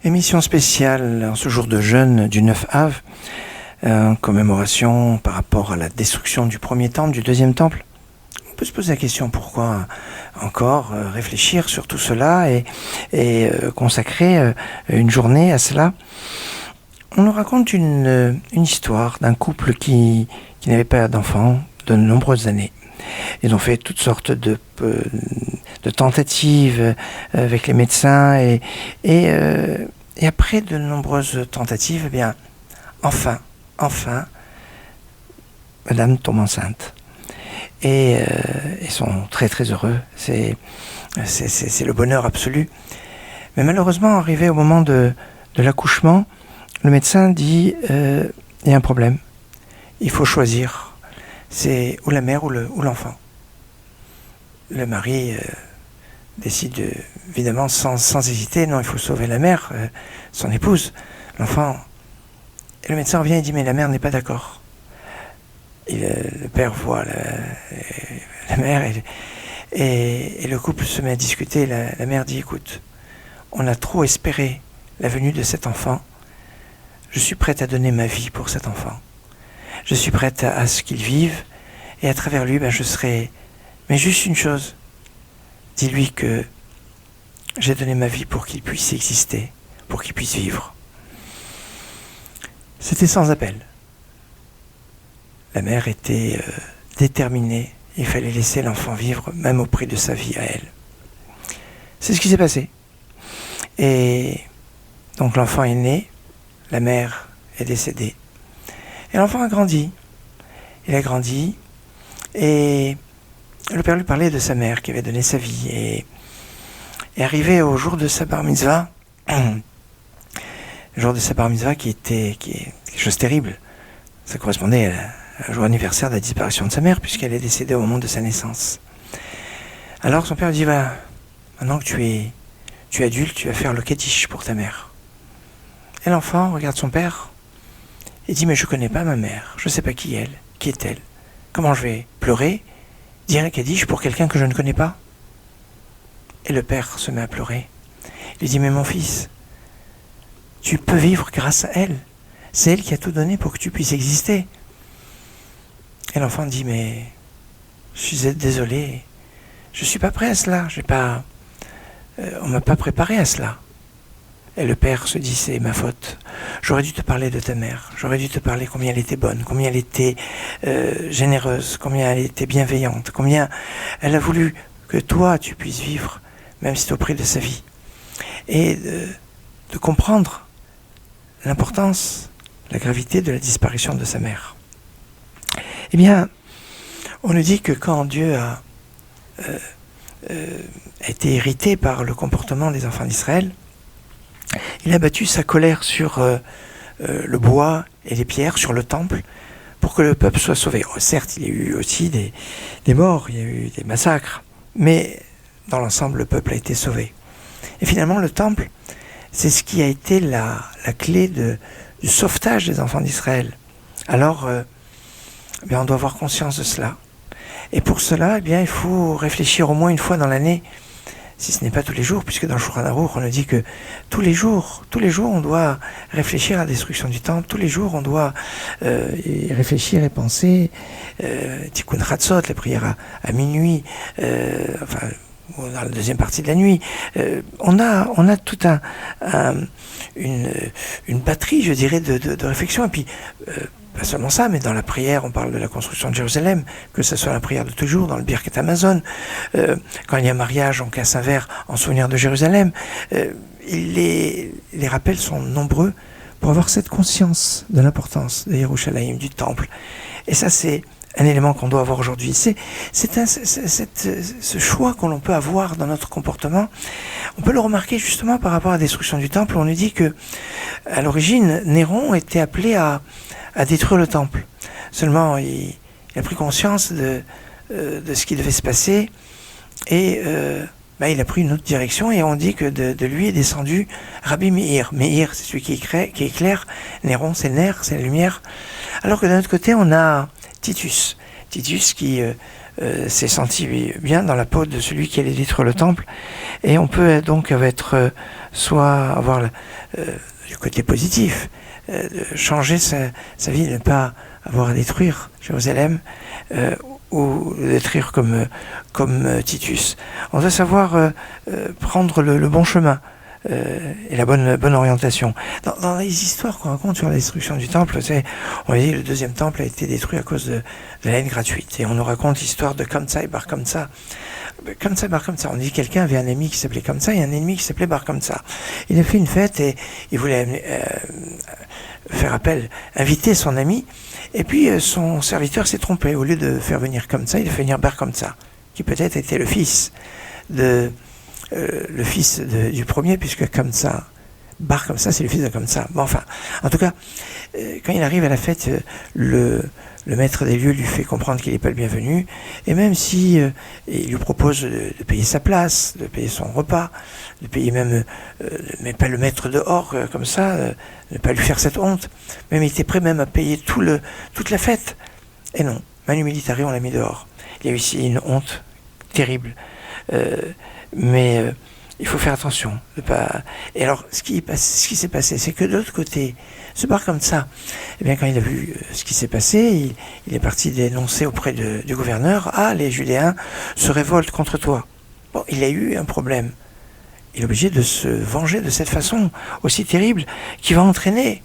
Émission spéciale en ce jour de jeûne du 9 Av, en commémoration par rapport à la destruction du premier temple, du deuxième temple. On peut se poser la question pourquoi encore réfléchir sur tout cela et consacrer une journée à cela. On nous raconte une histoire d'un couple qui n'avait pas d'enfants de nombreuses années. Ils ont fait toutes sortes de tentatives avec les médecins et après de nombreuses tentatives, eh bien, enfin, Madame tombe enceinte. Et ils sont très très heureux. C'est le bonheur absolu. Mais malheureusement, arrivé au moment de l'accouchement, le médecin dit il y a un problème. Il faut choisir. C'est ou la mère ou l'enfant. Le mari décide évidemment sans hésiter, non, il faut sauver la mère, son épouse, l'enfant. Et le médecin revient et dit mais la mère n'est pas d'accord. Le père voit la mère et le couple se met à discuter. La mère dit écoute, on a trop espéré la venue de cet enfant. Je suis prête à donner ma vie pour cet enfant. Je suis prête à ce qu'il vive et à travers lui, je serai... Mais juste une chose, dis-lui que j'ai donné ma vie pour qu'il puisse exister, pour qu'il puisse vivre. C'était sans appel. La mère était déterminée. Il fallait laisser l'enfant vivre, même au prix de sa vie à elle. C'est ce qui s'est passé. Et donc l'enfant est né, la mère est décédée. Et l'enfant a grandi. Il a grandi et le père lui parlait de sa mère qui avait donné sa vie. Et arrivé au jour de sa bar mitzvah, le jour de sa bar mitzvah qui est quelque chose de terrible. Ça correspondait au jour anniversaire de la disparition de sa mère puisqu'elle est décédée au moment de sa naissance. Alors son père lui dit maintenant que tu es adulte, tu vas faire le kaddish pour ta mère. Et l'enfant regarde son père et dit mais je connais pas ma mère, je sais pas qui est-elle, comment je vais pleurer, dire un kaddish pour quelqu'un que je ne connais pas? Et le père se met à pleurer. Il lui dit mais mon fils, tu peux vivre grâce à elle, c'est elle qui a tout donné pour que tu puisses exister. Et l'enfant dit mais je suis désolé, je suis pas prêt à cela, on m'a pas préparé à cela. Et le père se dit c'est ma faute. J'aurais dû te parler de ta mère. J'aurais dû te parler combien elle était bonne, combien elle était généreuse, combien elle était bienveillante, combien elle a voulu que toi tu puisses vivre, même si c'est au prix de sa vie. Et de comprendre l'importance, la gravité de la disparition de sa mère. Eh bien, on nous dit que quand Dieu a été irrité par le comportement des enfants d'Israël, il a battu sa colère sur le bois et les pierres, sur le temple, pour que le peuple soit sauvé. Certes, il y a eu aussi des morts, il y a eu des massacres, mais dans l'ensemble, le peuple a été sauvé. Et finalement, le temple, c'est ce qui a été la clé du sauvetage des enfants d'Israël. Alors, on doit avoir conscience de cela. Et pour cela, il faut réfléchir au moins une fois dans l'année, si ce n'est pas tous les jours, puisque dans le Shulchan Aruch, on nous dit que tous les jours, on doit réfléchir à la destruction du temple, tous les jours, on doit réfléchir et penser, Tikkun Chatzot, la prière à minuit, dans la deuxième partie de la nuit. On a toute une batterie, je dirais, de réflexion, et puis pas seulement ça, mais dans la prière, on parle de la construction de Jérusalem, que ce soit la prière de toujours, dans le Birkat Hamazon. Quand il y a un mariage, on casse un verre en souvenir de Jérusalem. Les rappels sont nombreux pour avoir cette conscience de l'importance de Yerushalayim, du temple. Et ça, c'est un élément qu'on doit avoir aujourd'hui. Ce choix qu'on peut avoir dans notre comportement, on peut le remarquer justement par rapport à la destruction du temple. On nous dit que, à l'origine, Néron était appelé à détruire le temple. Seulement, il a pris conscience de ce qui devait se passer et il a pris une autre direction et on dit que de lui est descendu Rabbi Meir. Meir, c'est celui qui éclaire. Néron, c'est le nerf, c'est la lumière. Alors que d'un autre côté, on a Titus qui s'est senti bien dans la peau de celui qui allait détruire le temple. Et on peut donc être soit avoir du côté positif, changer sa vie, ne pas avoir à détruire Jérusalem, ou détruire comme Titus. On doit savoir prendre le bon chemin. Et la bonne orientation. Dans les histoires qu'on raconte sur la destruction du temple, on dit que le deuxième temple a été détruit à cause de la haine gratuite. Et on nous raconte l'histoire de Kamsa et Bar Kamsa. Kamsa et Bar Kamsa, on dit que quelqu'un avait un ami qui s'appelait Kamsa et un ennemi qui s'appelait Bar Kamsa. Il a fait une fête et il voulait inviter son ami. Et puis son serviteur s'est trompé. Au lieu de faire venir Kamsa, il a fait venir Bar Kamsa, qui peut-être était le fils du premier, puisque Kamsa, Bar Kamsa, c'est le fils de Kamsa. Bon, enfin, en tout cas, quand il arrive à la fête, le maître des lieux lui fait comprendre qu'il n'est pas le bienvenu, et même si il lui propose de payer sa place, de payer son repas, de payer même, mais pas le mettre dehors comme ça, ne pas lui faire cette honte, même il était prêt même à payer toute la fête. Et non, Manu Militari, on l'a mis dehors. Il y a eu ici une honte terrible. Mais il faut faire attention. Et alors, ce qui s'est passé, c'est que de l'autre côté, ce Bar Kamsa, eh bien, quand il a vu ce qui s'est passé, il est parti dénoncer auprès du gouverneur, « Ah, les Judéens se révoltent contre toi. » Bon, il a eu un problème. Il est obligé de se venger de cette façon aussi terrible qui va entraîner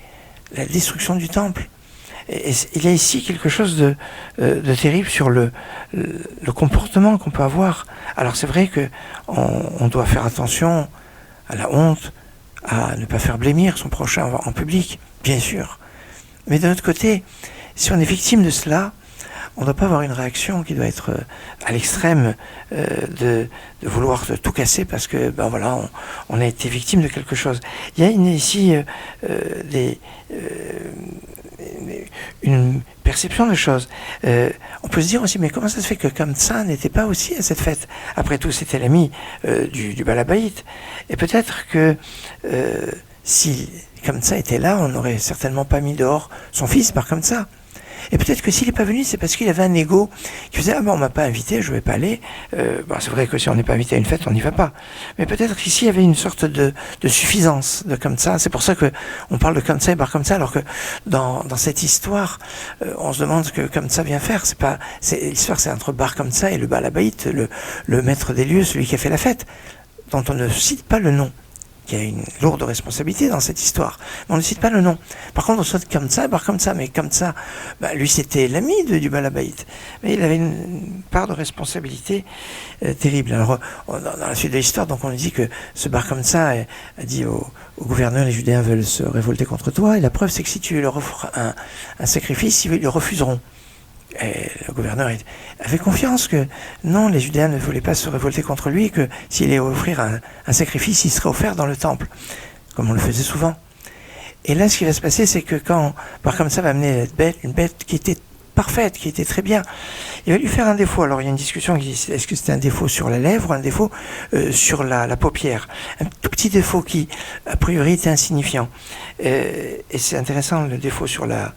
la destruction du temple. Et il y a ici quelque chose de terrible sur le comportement qu'on peut avoir. Alors c'est vrai qu'on doit faire attention à la honte, à ne pas faire blêmir son prochain en public, bien sûr. Mais d'un autre côté, si on est victime de cela, on ne doit pas avoir une réaction qui doit être à l'extrême de vouloir tout casser parce que ben voilà, on a été victime de quelque chose. Il y a ici une perception de choses. On peut se dire aussi, mais comment ça se fait que Kamsa n'était pas aussi à cette fête? Après tout, c'était l'ami du Balabaït. Et peut-être que si Kamsa était là, on n'aurait certainement pas mis dehors son fils par Kamsa. Et peut-être que s'il n'est pas venu, c'est parce qu'il avait un ego qui faisait « Ah ben on m'a pas invité, je vais pas aller. » C'est vrai que si on n'est pas invité à une fête, on n'y va pas. Mais peut-être qu'ici, il y avait une sorte de suffisance de Kamsa. C'est pour ça qu'on parle de Kamsa et Bar Kamsa, alors que dans cette histoire, on se demande ce que Kamsa vient faire. L'histoire, c'est entre Bar Kamsa et le Balabaït, le maître des lieux, celui qui a fait la fête, dont on ne cite pas le nom. Qui a une lourde responsabilité dans cette histoire. Mais on ne cite pas le nom. Par contre, on souhaite Kamsa, Bar Kamsa, mais Kamsa, lui, c'était l'ami du Balabaït. Mais il avait une part de responsabilité terrible. Alors, dans la suite de l'histoire, donc on dit que ce Bar Kamsa a dit au gouverneur, les Judéens veulent se révolter contre toi, et la preuve, c'est que si tu leur offres un sacrifice, ils le refuseront. Et le gouverneur avait confiance que non, les Judéens ne voulaient pas se révolter contre lui, et que s'il allait offrir un sacrifice, il serait offert dans le temple, comme on le faisait souvent. Et là, ce qui va se passer, c'est que quand Bar Kamsa va amener une bête qui était parfaite, qui était très bien, il va lui faire un défaut. Alors il y a une discussion qui dit, est-ce que c'était un défaut sur la lèvre ou un défaut sur la paupière? Un tout petit défaut qui, a priori, était insignifiant. Et c'est intéressant, le défaut sur la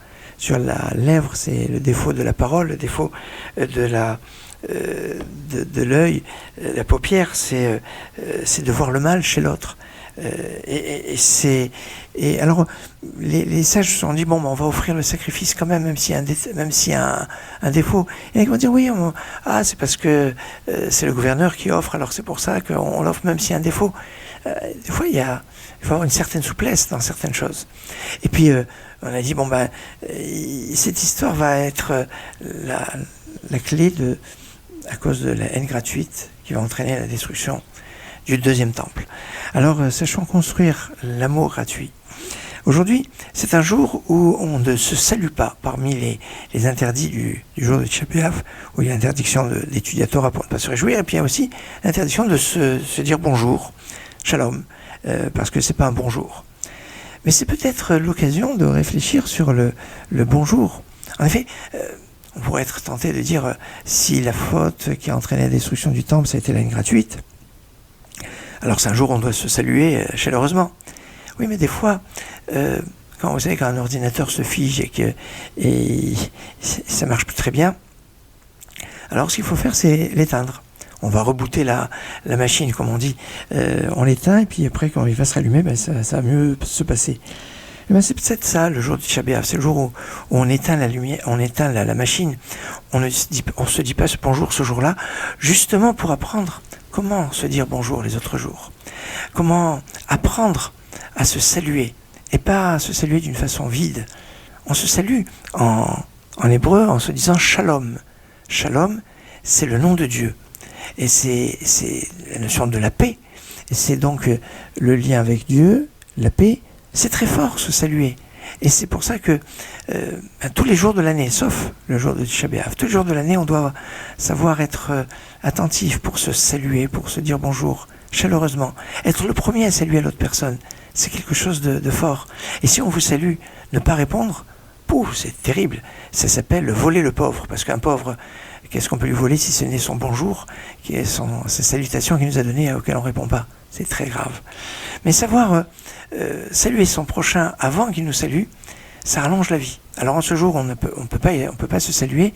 lèvre, c'est le défaut de la parole, le défaut de l'œil, la paupière, c'est de voir le mal chez l'autre. Et alors les sages se sont dit bon, on va offrir le sacrifice quand même, même s'il y a un défaut. Et ils vont dire oui, c'est parce que c'est le gouverneur qui offre, alors c'est pour ça qu'on l'offre même s'il y a un défaut. Des fois il faut avoir une certaine souplesse dans certaines choses. Et puis on a dit cette histoire va être la clé à cause de la haine gratuite qui va entraîner la destruction du deuxième temple. Alors, sachons construire l'amour gratuit. Aujourd'hui, c'est un jour où on ne se salue pas parmi les interdits du jour de Tisha B'Av, où il y a l'interdiction d'étudier la Torah pour ne pas se réjouir, et puis il y a aussi l'interdiction de se dire bonjour, shalom, parce que c'est pas un bonjour. Mais c'est peut-être l'occasion de réfléchir sur le bonjour. En effet, on pourrait être tenté de dire si la faute qui a entraîné la destruction du temple, ça a été la haine gratuite, alors c'est un jour où on doit se saluer chaleureusement. Oui, mais des fois, quand vous savez, quand un ordinateur se fige et ça marche plus très bien, Alors ce qu'il faut faire, c'est l'éteindre. On va rebooter la machine, comme on dit. On l'éteint, et puis après, quand il va se rallumer, ça va mieux se passer. Et ben, c'est peut-être ça, le jour du Tisha B'Av. C'est le jour où on éteint la lumière, on éteint la machine. On se dit pas ce bonjour ce jour-là, justement pour apprendre comment se dire bonjour les autres jours. Comment apprendre à se saluer, et pas à se saluer d'une façon vide. On se salue en hébreu en se disant shalom. Shalom, c'est le nom de Dieu. Et c'est la notion de la paix. Et c'est donc le lien avec Dieu, la paix. C'est très fort, se saluer. Et c'est pour ça que tous les jours de l'année, sauf le jour de Tisha B'Av, tous les jours de l'année, on doit savoir être attentif pour se saluer, pour se dire bonjour, chaleureusement. Être le premier à saluer l'autre personne, c'est quelque chose de fort. Et si on vous salue, ne pas répondre, c'est terrible. Ça s'appelle voler le pauvre. Parce qu'un pauvre, qu'est-ce qu'on peut lui voler si ce n'est son bonjour, ses salutations qu'il nous a données auxquelles on ne répond pas. C'est très grave. Mais savoir saluer son prochain avant qu'il nous salue, ça rallonge la vie. Alors en ce jour, on peut pas se saluer.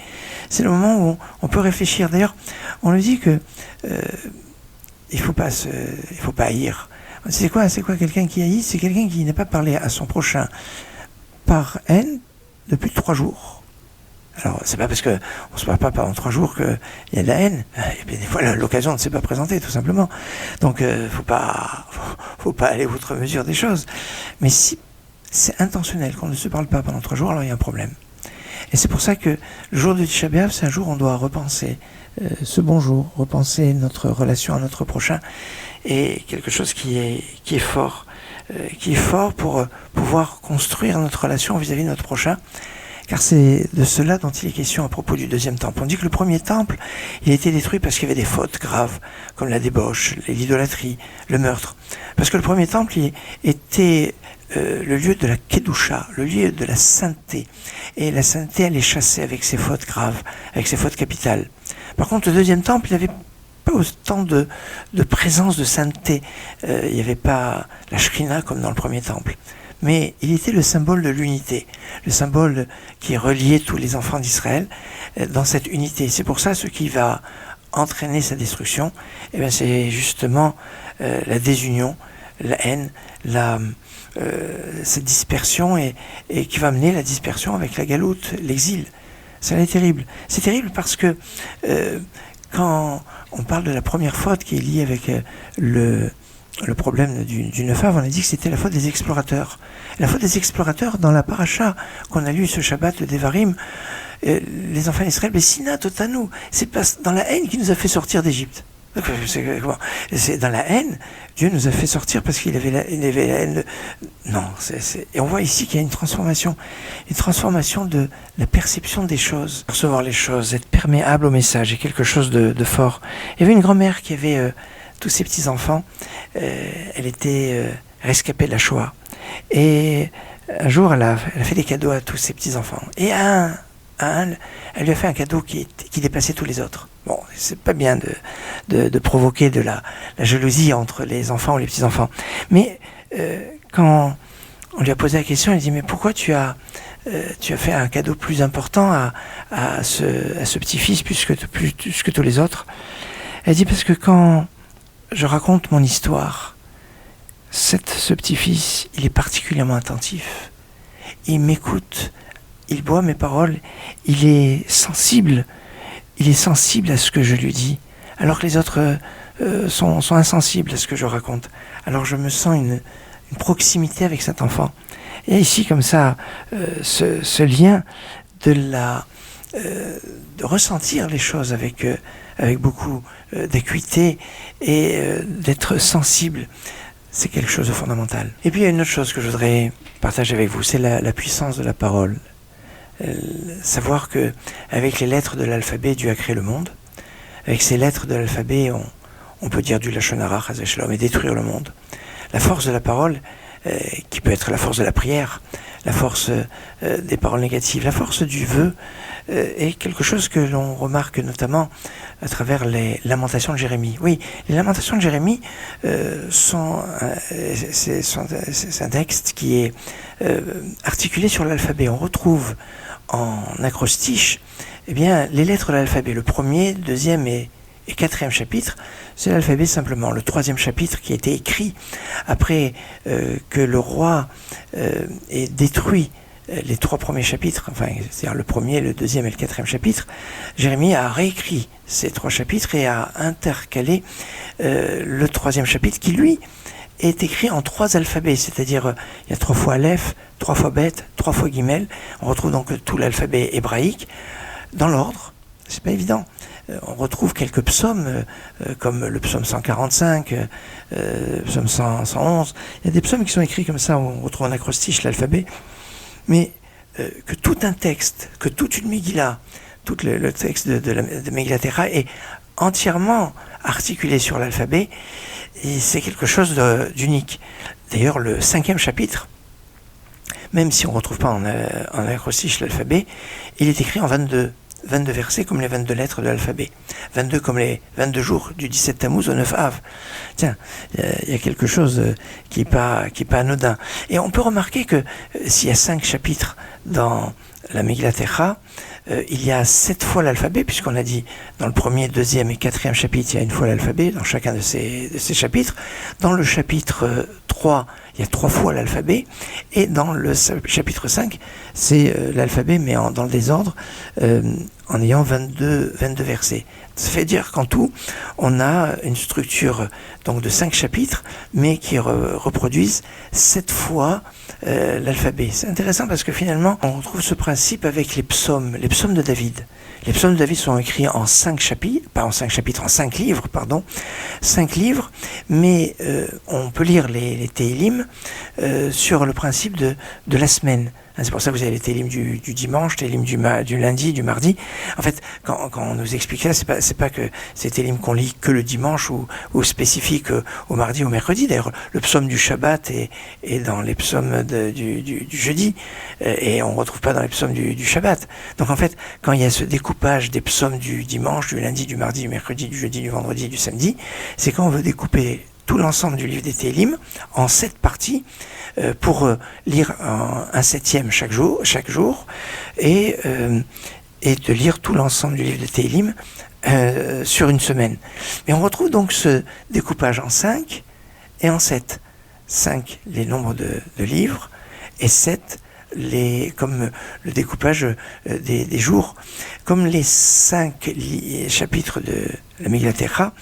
C'est le moment où on peut réfléchir. D'ailleurs, on nous dit que il faut pas haïr. C'est quoi quelqu'un qui haït? C'est quelqu'un qui n'a pas parlé à son prochain par haine depuis 3 jours. Alors, c'est pas parce qu'on ne se parle pas pendant 3 jours qu'il y a de la haine. Et bien, des fois, l'occasion ne s'est pas présentée, tout simplement. Donc, faut pas aller outre mesure des choses. Mais si c'est intentionnel qu'on ne se parle pas pendant 3 jours, alors il y a un problème. Et c'est pour ça que le jour de Tisha B'Av, c'est un jour où on doit repenser ce bonjour, repenser notre relation à notre prochain, et quelque chose qui est fort. Qui est fort pour pouvoir construire notre relation vis-à-vis de notre prochain. Car c'est de cela dont il est question à propos du deuxième temple. On dit que le premier temple, il a été détruit parce qu'il y avait des fautes graves, comme la débauche, l'idolâtrie, le meurtre. Parce que le premier temple était le lieu de la Kedusha, le lieu de la sainteté. Et la sainteté, elle est chassée avec ses fautes graves, avec ses fautes capitales. Par contre, le deuxième temple, il n'y avait pas autant de présence de sainteté. Il n'y avait pas la Shrina comme dans le premier temple. Mais il était le symbole de l'unité, le symbole qui reliait tous les enfants d'Israël dans cette unité. C'est pour ça ce qui va entraîner sa destruction, c'est justement la désunion, la haine, cette dispersion et qui va mener la dispersion avec la galoute, l'exil. Ça est terrible. C'est terrible parce que quand on parle de la première faute qui est liée avec le problème du Nefav, on a dit que c'était la faute des explorateurs. La faute des explorateurs, dans la paracha qu'on a lu ce Shabbat, le Devarim, les enfants d'Israël, mais Sina Totanu, c'est pas dans la haine qui nous a fait sortir d'Égypte. C'est dans la haine, Dieu nous a fait sortir parce qu'il avait la haine. Non, et on voit ici qu'il y a une transformation de la perception des choses, percevoir les choses, être perméable au message, est quelque chose de fort. Il y avait une grand-mère qui avait tous ses petits-enfants, elle était rescapée de la Shoah. Et un jour, elle a fait des cadeaux à tous ses petits-enfants. Et à un, elle lui a fait un cadeau qui dépassait tous les autres. Bon, c'est pas bien de provoquer de la jalousie entre les enfants ou les petits-enfants. Mais quand on lui a posé la question, elle dit « Mais pourquoi tu as fait un cadeau plus important à ce petit-fils plus que tous les autres ?» Elle dit « Parce que quand je raconte mon histoire, ce petit-fils, il est particulièrement attentif. Il m'écoute, il boit mes paroles, il est sensible à ce que je lui dis, alors que les autres sont insensibles à ce que je raconte. Alors je me sens une proximité avec cet enfant. Et ici, comme ça, ce lien de ressentir les choses avec beaucoup d'acuité et d'être sensible, c'est quelque chose de fondamental. Et puis il y a une autre chose que je voudrais partager avec vous, c'est la puissance de la parole. Savoir que avec les lettres de l'alphabet, Dieu a créé le monde. Avec ces lettres de l'alphabet, on peut dire du Lachon Hara, Chas v'Shalom, et détruire le monde. La force de la parole, qui peut être la force de la prière, la force des paroles négatives, la force du vœu, est quelque chose que l'on remarque notamment à travers les lamentations de Jérémie. Oui, les lamentations de Jérémie c'est un texte qui est articulé sur l'alphabet. On retrouve en acrostiche eh bien, les lettres de l'alphabet, le premier, deuxième et quatrième chapitre, c'est l'alphabet simplement. Le troisième chapitre qui a été écrit après que le roi ait détruit les trois premiers chapitres, enfin, c'est-à-dire le premier, le deuxième et le quatrième chapitre, Jérémie a réécrit ces trois chapitres et a intercalé le troisième chapitre qui, lui, est écrit en trois alphabets, c'est-à-dire il y a 3 fois Aleph, 3 fois Bet, 3 fois Gimel. On retrouve donc tout l'alphabet hébraïque dans l'ordre. C'est pas évident. On retrouve quelques psaumes, comme le psaume 145, psaume 111. Il y a des psaumes qui sont écrits comme ça, où on retrouve en acrostiche l'alphabet. Mais que tout un texte, que toute une Megillah, tout le texte de Megillat Echa est entièrement articulé sur l'alphabet, et c'est quelque chose d'unique. D'ailleurs, le 5e chapitre, même si on ne retrouve pas en acrostiche l'alphabet, il est écrit en 22 versets comme les 22 lettres de l'alphabet. 22 comme les 22 jours du 17 Tammuz au 9 Av. Tiens, il y a quelque chose qui n'est pas anodin. Et on peut remarquer que s'il y a 5 chapitres dans la Megillat Echa, il y a 7 fois l'alphabet, puisqu'on a dit dans le premier, deuxième et quatrième chapitre, il y a une fois l'alphabet dans chacun de ces chapitres. Dans le chapitre 3, il y a 3 fois l'alphabet, et dans le chapitre 5, c'est l'alphabet, mais dans le désordre, en ayant 22 versets. Ça fait dire qu'en tout, on a une structure donc de 5 chapitres, mais qui reproduisent 7 fois l'alphabet. C'est intéressant parce que finalement, on retrouve ce principe avec les psaumes de David. Les psaumes de David sont écrits en 5 chapitres, pas en 5 chapitres, en 5 livres, pardon. 5 livres, mais on peut lire les Télim sur le principe de la semaine. C'est pour ça que vous avez les télim du dimanche, télim du lundi, du mardi. En fait, quand on nous explique ça, c'est pas que c'est télim qu'on lit que le dimanche ou spécifique au mardi ou au mercredi. D'ailleurs, le psaume du Shabbat est dans les psaumes du jeudi et on ne retrouve pas dans les psaumes du Shabbat. Donc en fait, quand il y a ce découpage des psaumes du dimanche, du lundi, du mardi, du mercredi, du jeudi, du vendredi et du samedi, c'est quand on veut découper tout l'ensemble du livre des Télim en 7 parties pour lire un 7e chaque jour et de lire tout l'ensemble du livre des Télim sur une semaine. Mais on retrouve donc ce découpage en 5 et en 7. 5 les nombres de livres et 7 comme le découpage des jours, comme les 5 chapitres de la Megillat Echa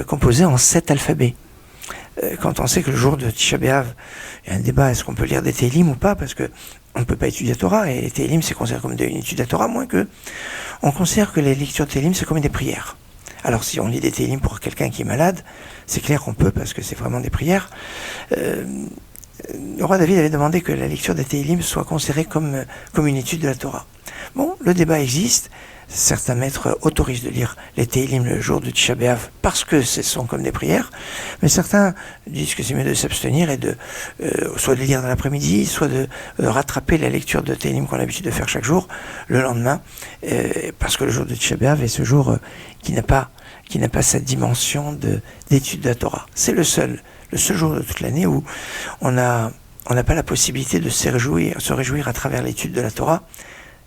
composés en 7 alphabets. Quand on sait que le jour de Tisha B'Av, il y a un débat, est-ce qu'on peut lire des Télim ou pas, parce que on ne peut pas étudier la Torah, et les Télim c'est considéré comme une étude de la Torah, moins que on considère que les lectures de Télim c'est comme des prières. Alors si on lit des Télim pour quelqu'un qui est malade, c'est clair qu'on peut, parce que c'est vraiment des prières. Le roi David avait demandé que la lecture des Télim soit considérée comme une étude de la Torah. Bon, le débat existe. Certains maîtres autorisent de lire les Télim le jour de Tisha B'Av parce que ce sont comme des prières, mais certains disent que c'est mieux de s'abstenir et soit de les lire dans l'après-midi, soit de rattraper la lecture de Télim qu'on a l'habitude de faire chaque jour le lendemain, parce que le jour de Tisha B'Av est ce jour qui n'a pas cette dimension d'étude de la Torah. C'est le seul jour de toute l'année où on n'a pas la possibilité de se réjouir à travers l'étude de la Torah.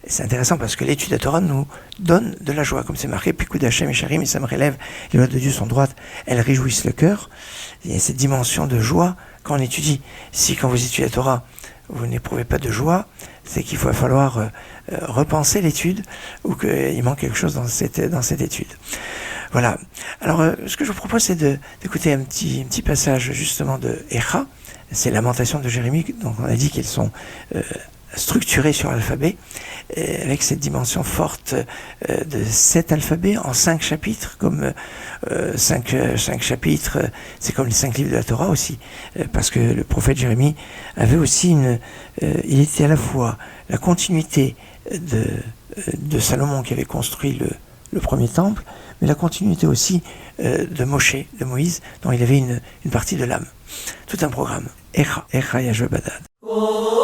Et c'est intéressant parce que l'étude de la Torah nous donne de la joie, comme c'est marqué, Pikud Hashem et Sharim, et ça me relève, les lois de Dieu sont droites, elles réjouissent le cœur. Il y a cette dimension de joie quand on étudie. Si quand vous étudiez la Torah, vous n'éprouvez pas de joie, c'est qu'il va falloir repenser l'étude ou qu'il manque quelque chose dans cette étude. Voilà. Alors, ce que je vous propose, c'est d'écouter un petit passage justement de Echa, c'est Lamentations de Jérémie, donc on a dit qu'elles sont structurées sur l'alphabet, avec cette dimension forte de 7 alphabets en 5 chapitres, comme 5 chapitres, c'est comme les 5 livres de la Torah aussi, parce que le prophète Jérémie avait aussi il était à la fois la continuité de Salomon qui avait construit le premier temple, mais la continuité aussi de Moïse, dont il avait une partie de l'âme. Tout un programme. Echa Yashua Badad. Oh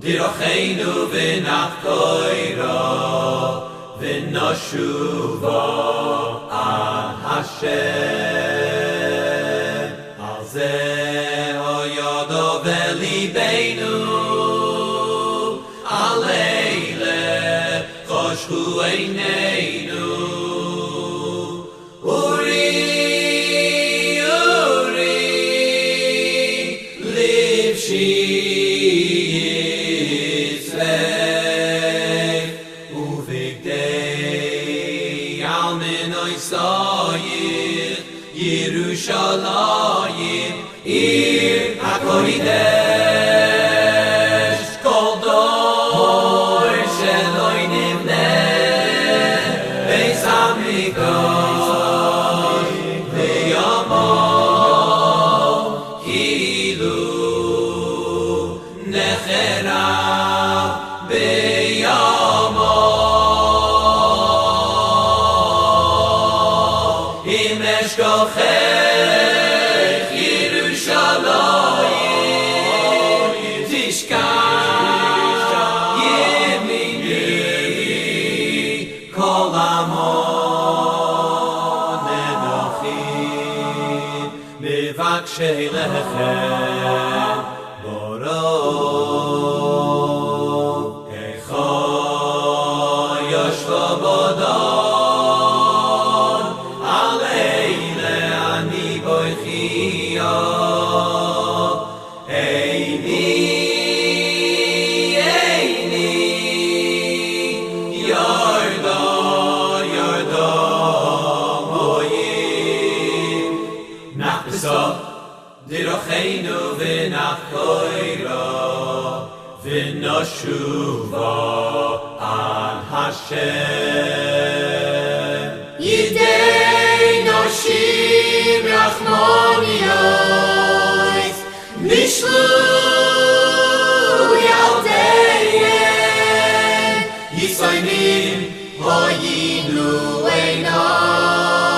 Dirocheinu v'nachkoiro v'noshuva al Hashem. Al zeh hoyodo v'libeinu aleile choshchu eineinu. Uri, livshi Yerushalayim Ir HaKodesh Kol dor sheloi nivneh Beis HaMikdash B'yamo Kilu Nechera B'yamo Im Eshkochech Yerushalayim Tishkach Yemini Kol Amon Enochim Mivakshei Lechem Borov Echa Yoshva Bodov Dirocheinu v'nachkoiro v'noshuva al Hashem. Yidei noshim rachmoniyos nishlu yaldeihem yisoinim hoyinu einav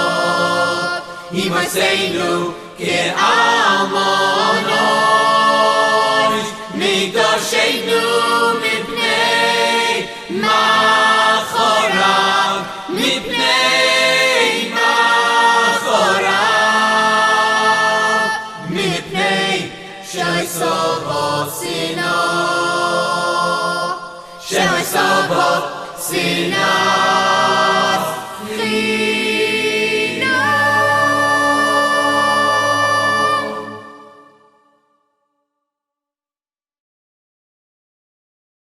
imaseinu Ke'almonos Mikdasheinu mipnei machorav Mipnei machorav Mipnei she'oisov sinah She'oisov sinah